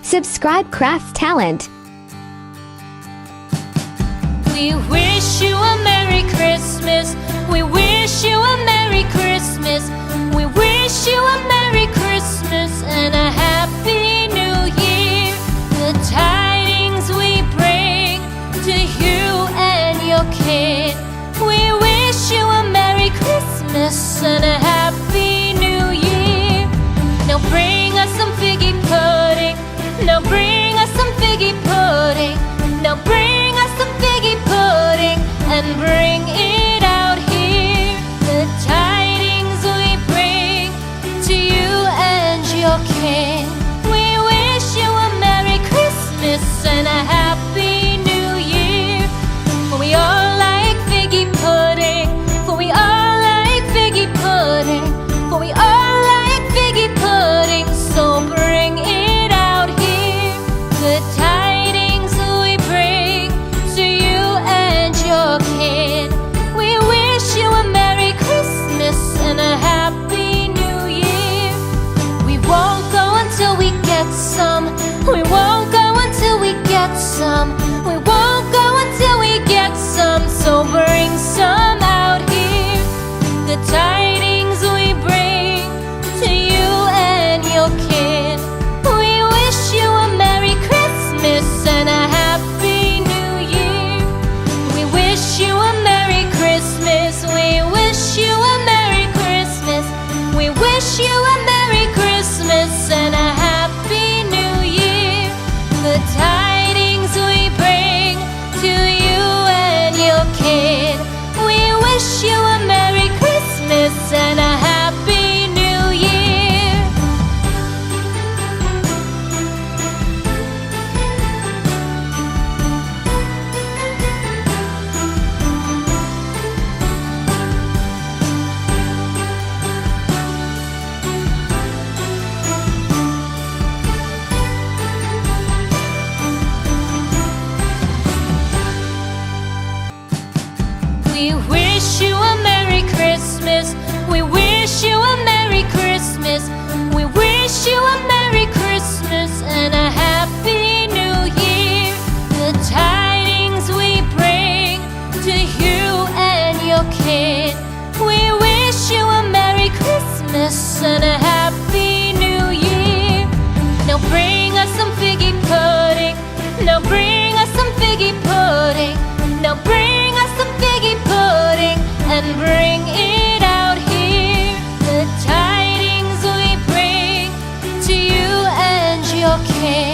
Subscribe Crafts Talent. We wish you a Merry Christmas. We wish you a Merry Christmas. We wish you a Merry Christmas and a Happy New Year. The tidings we bring to you and your kid. We wish you a Merry Christmas and a Happy New Year. Now bring us some figgy pudding. Now bring us some figgy pudding. Now bring us some figgy pudding and bring it out here. The tidings we bring to you and your king. We wish you a Merry Christmas and a Happy New Year. For we all like figgy pudding. For we all like figgy pudding. For we all like figgy pudding. So bring it out here. The tidings we bring to you and your kid. We wish you a Merry Christmas and a Happy New Year. We won't go until we get some. We won't go until we get some. We won't go until we get some. So bring some out here. The tidings we bring to you and your kid. We wish you a Merry Christmas and a Happy New Year. We wish you a Merry Christmas. We wish you a Merry Christmas. We wish you a Merry Christmas and a Happy New Year. The tidings we bring to you and your kid. We wish you a Merry Christmas and a Happy New Year. We wish you a Merry Christmas. We wish you a Merry Christmas. We wish you a Merry Christmas and a Happy New Year. The tidings we bring to you and your kid. We wish you a Merry Christmas and a Happy New Year. Now bring us some figgy pudding. Now bring us some figgy pudding. Now bring us some figgy pudding and bring it out here. The tidings we bring to you and your king.